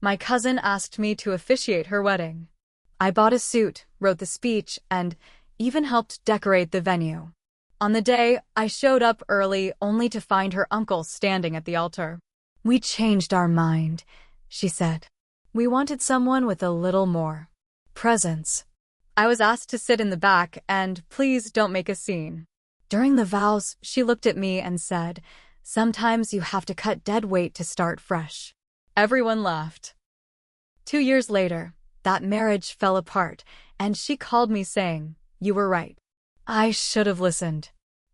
My cousin asked me to officiate her wedding. I bought a suit, wrote the speech, and even helped decorate the venue. On the day, I showed up early only to find her uncle standing at the altar. "We changed our mind," she said. "We wanted someone with a little more presence." I was asked to sit in the back and please don't make a scene. During the vows, she looked at me and said, "Sometimes you have to cut dead weight to start fresh." Everyone laughed. 2 years later, that marriage fell apart, and she called me saying, "You were right. I should have listened."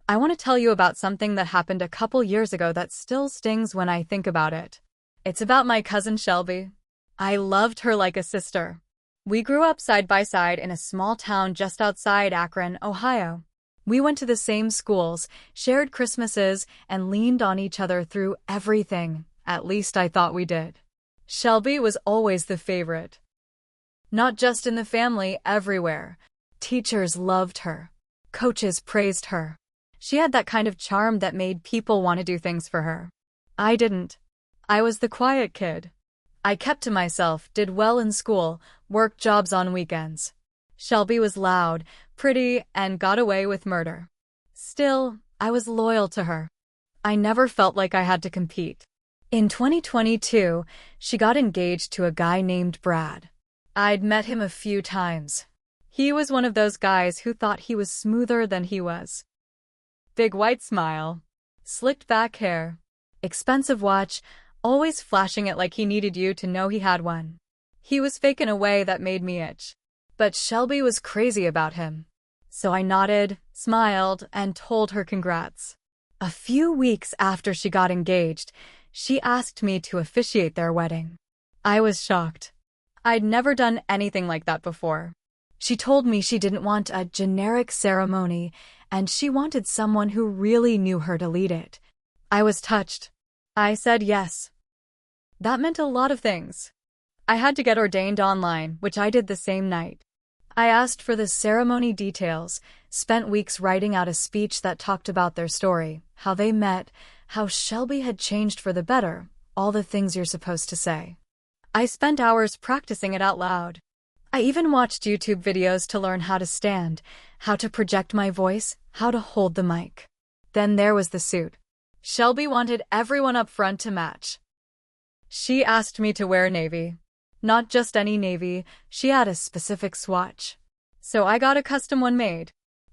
I want to tell you about something that happened a couple years ago that still stings when I think about it. It's about my cousin Shelby. I loved her like a sister. We grew up side by side in a small town just outside Akron, Ohio. We went to the same schools, shared Christmases, and leaned on each other through everything. At least I thought we did. Shelby was always the favorite. Not just in the family, everywhere. Teachers loved her. Coaches praised her. She had that kind of charm that made people want to do things for her. I didn't. I was the quiet kid. I kept to myself, did well in school, worked jobs on weekends. Shelby was loud, pretty, and got away with murder. Still, I was loyal to her. I never felt like I had to compete. In 2022, she got engaged to a guy named Brad. I'd met him a few times. He was one of those guys who thought he was smoother than he was. Big white smile, slicked back hair, expensive watch, always flashing it like he needed you to know he had one. He was fake in a way that made me itch. But Shelby was crazy about him. So I nodded, smiled, and told her congrats. A few weeks after she got engaged, she asked me to officiate their wedding. I was shocked. I'd never done anything like that before. She told me she didn't want a generic ceremony, and she wanted someone who really knew her to lead it. I was touched. I said yes. That meant a lot of things. I had to get ordained online, which I did the same night. I asked for the ceremony details, spent weeks writing out a speech that talked about their story, how they met, how Shelby had changed for the better, all the things you're supposed to say. I spent hours practicing it out loud. I even watched YouTube videos to learn how to stand, how to project my voice, how to hold the mic. Then there was the suit. Shelby wanted everyone up front to match. She asked me to wear navy. Not just any navy, she had a specific swatch. So I got a custom one made.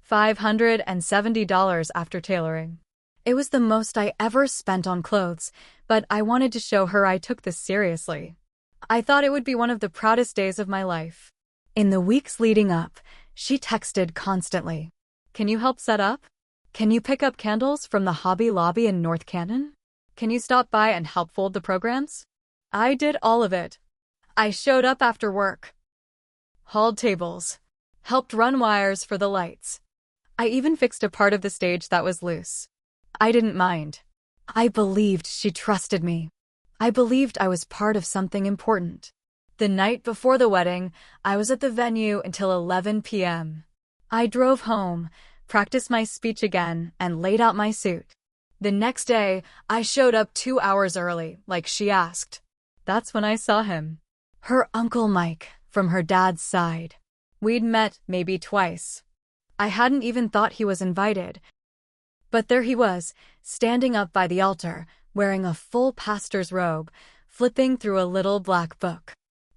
$570 after tailoring. It was the most I ever spent on clothes, but I wanted to show her I took this seriously. I thought it would be one of the proudest days of my life. In the weeks leading up, she texted constantly. "Can you help set up? Can you pick up candles from the Hobby Lobby in North Canton? Can you stop by and help fold the programs?" I did all of it. I showed up after work, hauled tables, helped run wires for the lights. I even fixed a part of the stage that was loose. I didn't mind. I believed she trusted me. I believed I was part of something important. The night before the wedding, I was at the venue until 11 p.m. I drove home, practiced my speech again, and laid out my suit. The next day, I showed up 2 hours early, like she asked. That's when I saw him. Her Uncle Mike, from her dad's side. We'd met maybe twice. I hadn't even thought he was invited. But there he was, standing up by the altar, wearing a full pastor's robe, flipping through a little black book.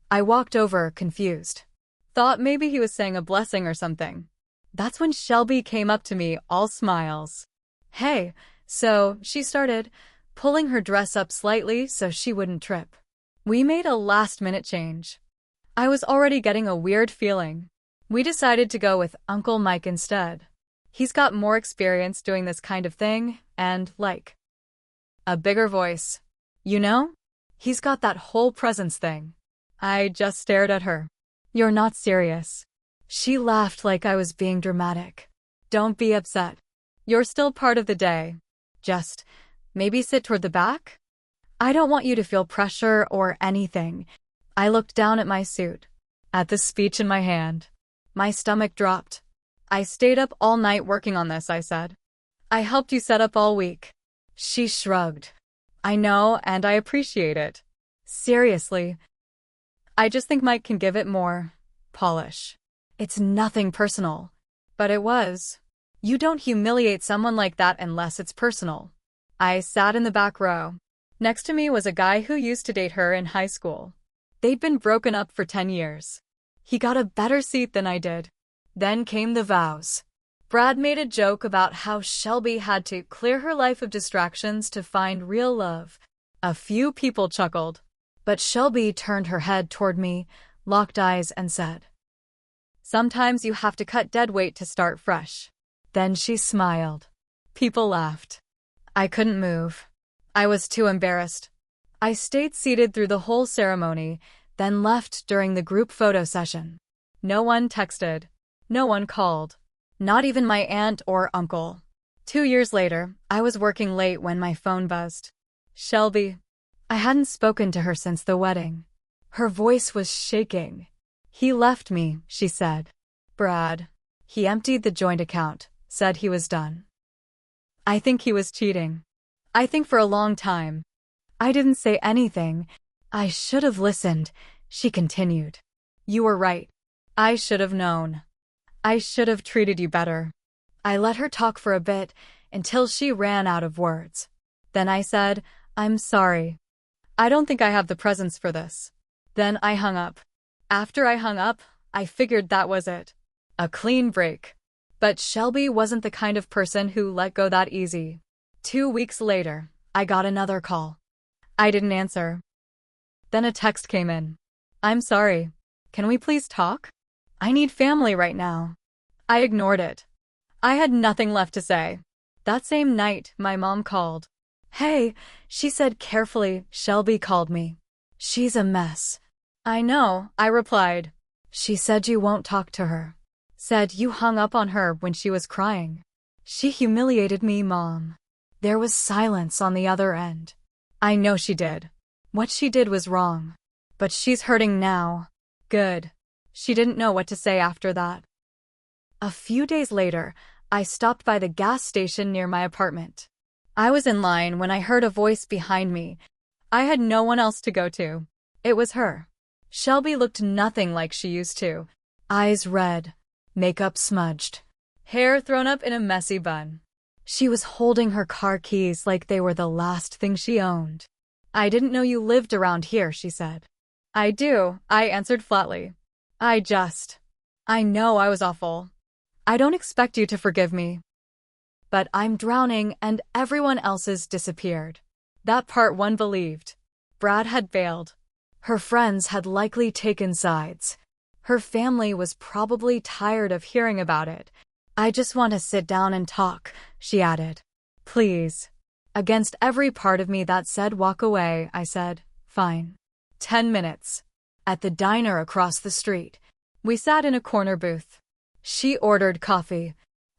I walked over, confused. Thought maybe he was saying a blessing or something. That's when Shelby came up to me, all smiles. "Hey," so she started, pulling her dress up slightly so she wouldn't trip. We made a last-minute change. I was already getting a weird feeling. We decided to go with Uncle Mike instead. He's got more experience doing this kind of thing, and, a bigger voice. You know? He's got that whole presence thing. I just stared at her. "You're not serious." She laughed like I was being dramatic. "Don't be upset. You're still part of the day. Just, maybe sit toward the back? I don't want you to feel pressure or anything." I looked down at my suit, at the speech in my hand. My stomach dropped. "I stayed up all night working on this," I said. "I helped you set up all week." She shrugged. "I know, and I appreciate it." "Seriously, I just think Mike can give it more polish. It's nothing personal. But it was. You don't humiliate someone like that unless it's personal. I sat in the back row. Next to me was a guy who used to date her in high school. They'd been broken up for 10 years. He got a better seat than I did. Then came the vows. Brad made a joke about how Shelby had to clear her life of distractions to find real love. A few people chuckled, but Shelby turned her head toward me, locked eyes, and said, "Sometimes you have to cut dead weight to start fresh." Then she smiled. People laughed. I couldn't move. I was too embarrassed. I stayed seated through the whole ceremony, then left during the group photo session. No one texted. No one called. Not even my aunt or uncle. 2 years later, I was working late when my phone buzzed. Shelby. I hadn't spoken to her since the wedding. Her voice was shaking. "He left me," she said. "Brad." He emptied the joint account, said he was done. I think he was cheating. I think for a long time. I didn't say anything. I should have listened, she continued. You were right. I should have known. I should have treated you better. I let her talk for a bit, until she ran out of words. Then I said, "I'm sorry. I don't think I have the presence for this." Then I hung up. After I hung up, I figured that was it. A clean break. But Shelby wasn't the kind of person who let go that easy. 2 weeks later, I got another call. I didn't answer. Then a text came in. "I'm sorry. Can we please talk? I need family right now." I ignored it. I had nothing left to say. That same night, my mom called. "Hey," she said carefully, "Shelby called me. She's a mess." "I know," I replied. "She said you won't talk to her. Said you hung up on her when she was crying. She humiliated me, Mom." There was silence on the other end. I know she did. What she did was wrong. But she's hurting now. Good. She didn't know what to say after that. A few days later, I stopped by the gas station near my apartment. I was in line when I heard a voice behind me. I had no one else to go to. It was her. Shelby looked nothing like she used to. Eyes red, makeup smudged, hair thrown up in a messy bun. She was holding her car keys like they were the last thing she owned. "I didn't know you lived around here," she said. "I do," I answered flatly. I know I was awful. I don't expect you to forgive me. But I'm drowning and everyone else's disappeared." That part one believed. Brad had bailed. Her friends had likely taken sides. Her family was probably tired of hearing about it. "I just want to sit down and talk," she added. "Please." Against every part of me that said walk away, I said, "Fine." 10 minutes. At the diner across the street. We sat in a corner booth. She ordered coffee.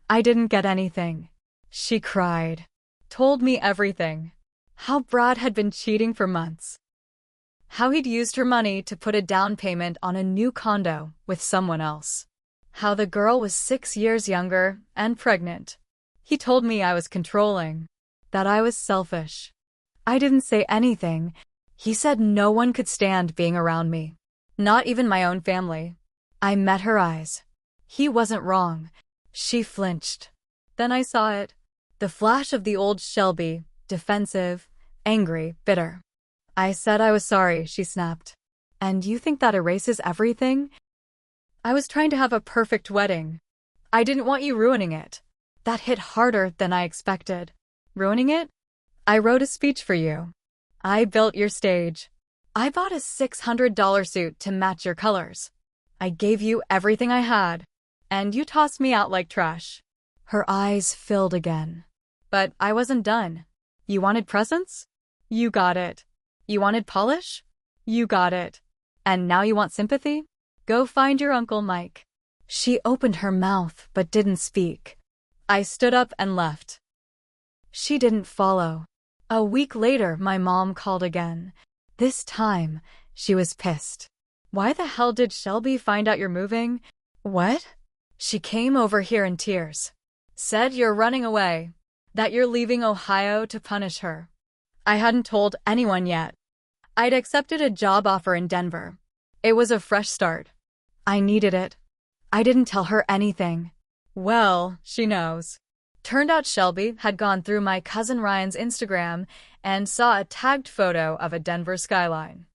I didn't get anything. She cried. Told me everything. How Brad had been cheating for months. How he'd used her money to put a down payment on a new condo with someone else. How the girl was 6 years younger and pregnant. He told me I was controlling. That I was selfish. I didn't say anything. He said no one could stand being around me. Not even my own family. I met her eyes. He wasn't wrong. She flinched. Then I saw it. The flash of the old Shelby, defensive, angry, bitter. I said I was sorry, she snapped. "And you think that erases everything?" "I was trying to have a perfect wedding. I didn't want you ruining it." That hit harder than I expected. "Ruining it? I wrote a speech for you. I built your stage. I bought a $600 suit to match your colors. I gave you everything I had, and you tossed me out like trash." Her eyes filled again. "But I wasn't done. You wanted presents? You got it. You wanted polish? You got it. And now you want sympathy? Go find your Uncle Mike." She opened her mouth but didn't speak. I stood up and left. She didn't follow. A week later, my mom called again. This time, she was pissed. "Why the hell did Shelby find out you're moving?" "What?" She came over here in tears. "Said you're running away. That you're leaving Ohio to punish her." I hadn't told anyone yet. I'd accepted a job offer in Denver. It was a fresh start. I needed it. I didn't tell her anything. Well, she knows. Turned out Shelby had gone through my cousin Ryan's Instagram and saw a tagged photo of a Denver skyline.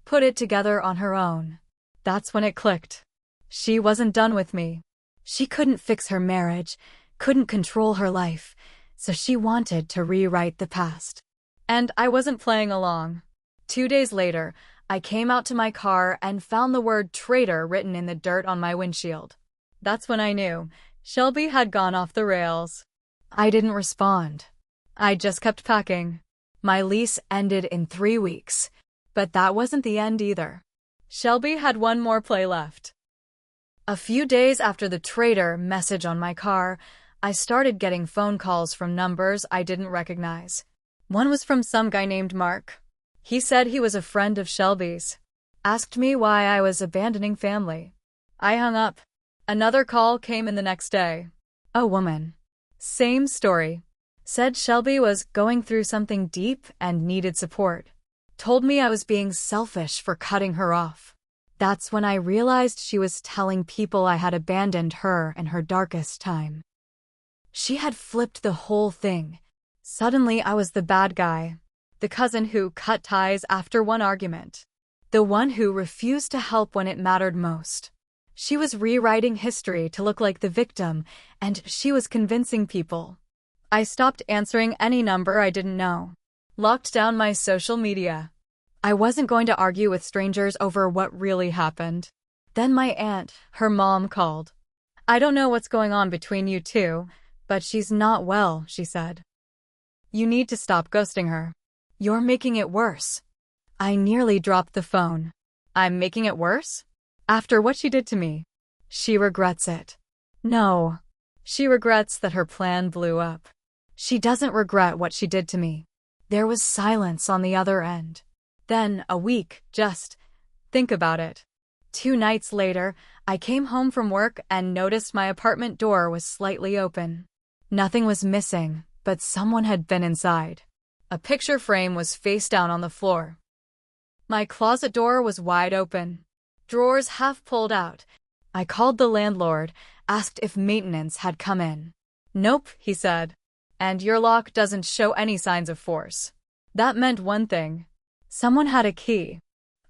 Put it together on her own. That's when it clicked. She wasn't done with me. She couldn't fix her marriage, couldn't control her life, so she wanted to rewrite the past. And I wasn't playing along. 2 days later, I came out to my car and found the word traitor written in the dirt on my windshield. That's when I knew Shelby had gone off the rails. I didn't respond. I just kept packing. My lease ended in 3 weeks. But that wasn't the end either. Shelby had one more play left. A few days after the traitor message on my car, I started getting phone calls from numbers I didn't recognize. One was from some guy named Mark. He said he was a friend of Shelby's. Asked me why I was abandoning family. I hung up. Another call came in the next day. A woman. Same story. Said Shelby was going through something deep and needed support. Told me I was being selfish for cutting her off. That's when I realized she was telling people I had abandoned her in her darkest time. She had flipped the whole thing. Suddenly I was the bad guy. The cousin who cut ties after one argument. The one who refused to help when it mattered most. She was rewriting history to look like the victim, and she was convincing people. I stopped answering any number I didn't know. Locked down my social media. I wasn't going to argue with strangers over what really happened. Then my aunt, her mom, called. I don't know what's going on between you two, but she's not well, she said. You need to stop ghosting her. You're making it worse. I nearly dropped the phone. I'm making it worse? After what she did to me. She regrets it. No. She regrets that her plan blew up. She doesn't regret what she did to me. There was silence on the other end. Then, a week, just think about it. 2 nights later, I came home from work and noticed my apartment door was slightly open. Nothing was missing, but someone had been inside. A picture frame was face down on the floor. My closet door was wide open. Drawers half pulled out. I called the landlord, asked if maintenance had come in. Nope, he said. And your lock doesn't show any signs of force. That meant one thing. Someone had a key.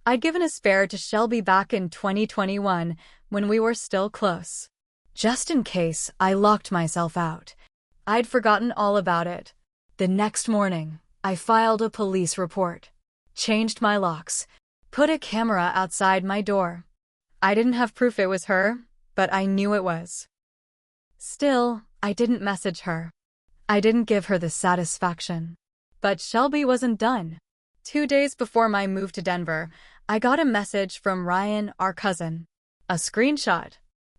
I'd given a spare to Shelby back in 2021 when we were still close. Just in case, I locked myself out. I'd forgotten all about it. The next morning, I filed a police report. Changed my locks. Put a camera outside my door. I didn't have proof it was her, but I knew it was. Still, I didn't message her. I didn't give her the satisfaction. But Shelby wasn't done. 2 days before my move to Denver, I got a message from Ryan, our cousin. A screenshot.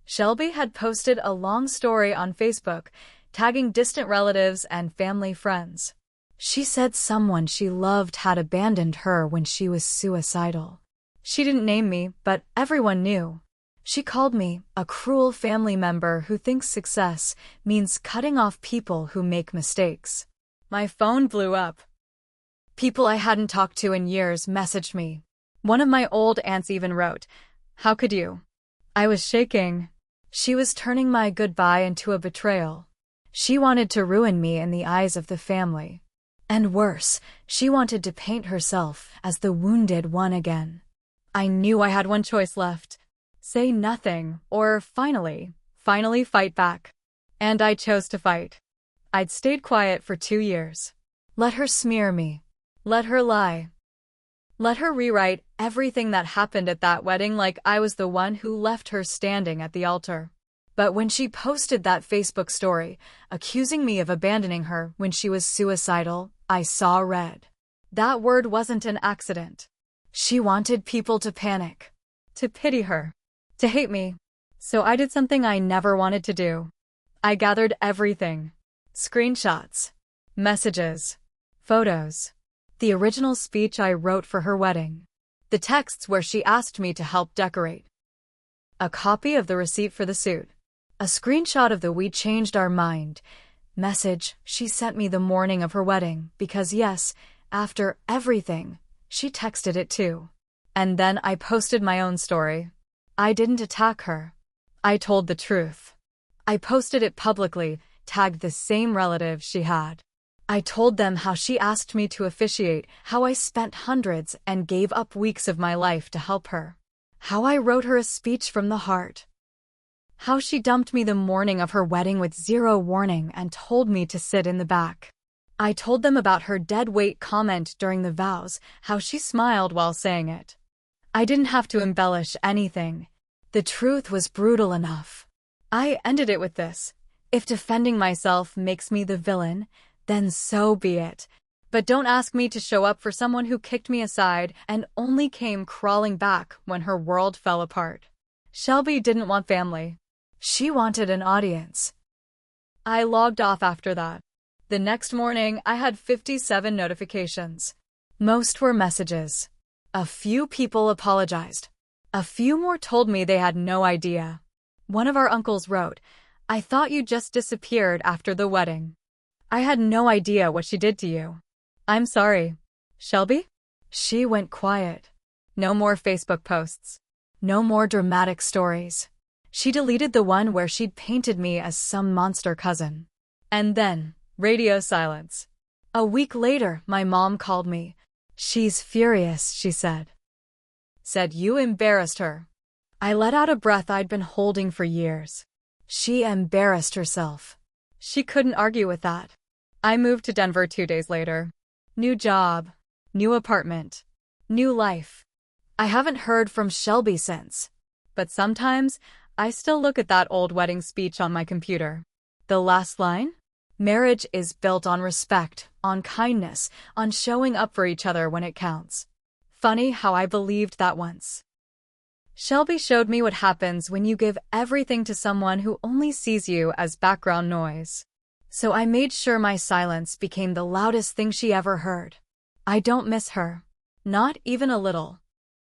Shelby had posted a long story on Facebook, tagging distant relatives and family friends. She said someone she loved had abandoned her when she was suicidal. She didn't name me, but everyone knew. She called me a cruel family member who thinks success means cutting off people who make mistakes. My phone blew up. People I hadn't talked to in years messaged me. One of my old aunts even wrote, "How could you?" I was shaking. She was turning my goodbye into a betrayal. She wanted to ruin me in the eyes of the family. And worse, she wanted to paint herself as the wounded one again. I knew I had one choice left. Say nothing, or finally fight back. And I chose to fight. I'd stayed quiet for 2 years. Let her smear me. Let her lie. Let her rewrite everything that happened at that wedding like I was the one who left her standing at the altar. But when she posted that Facebook story, accusing me of abandoning her when she was suicidal, I saw red. That word wasn't an accident. She wanted people to panic, to pity her, to hate me. So I did something I never wanted to do. I gathered everything. Screenshots, messages, photos, the original speech I wrote for her wedding, the texts where she asked me to help decorate, a copy of the receipt for the suit, a screenshot of the "we changed our mind" message she sent me the morning of her wedding because yes, after everything, she texted it too. And then I posted my own story. I didn't attack her. I told the truth. I posted it publicly, tagged the same relative she had. I told them how she asked me to officiate, how I spent hundreds and gave up weeks of my life to help her. How I wrote her a speech from the heart. How she dumped me the morning of her wedding with zero warning and told me to sit in the back. I told them about her deadweight comment during the vows, how she smiled while saying it. I didn't have to embellish anything. The truth was brutal enough. I ended it with this: if defending myself makes me the villain, then so be it. But don't ask me to show up for someone who kicked me aside and only came crawling back when her world fell apart. Shelby didn't want family. She wanted an audience. I logged off after that. The next morning, I had 57 notifications. Most were messages. A few people apologized. A few more told me they had no idea. One of our uncles wrote, "I thought you just disappeared after the wedding. I had no idea what she did to you. I'm sorry." Shelby? She went quiet. No more Facebook posts. No more dramatic stories. She deleted the one where she'd painted me as some monster cousin. And then, radio silence. A week later, my mom called me. "She's furious," she said. "You embarrassed her." I let out a breath I'd been holding for years. She embarrassed herself. She couldn't argue with that. I moved to Denver 2 days later. New job, new apartment, new life. I haven't heard from Shelby since. But sometimes, I still look at that old wedding speech on my computer. The last line? Marriage is built on respect, on kindness, on showing up for each other when it counts. Funny how I believed that once. Shelby showed me what happens when you give everything to someone who only sees you as background noise. So I made sure my silence became the loudest thing she ever heard. I don't miss her. Not even a little.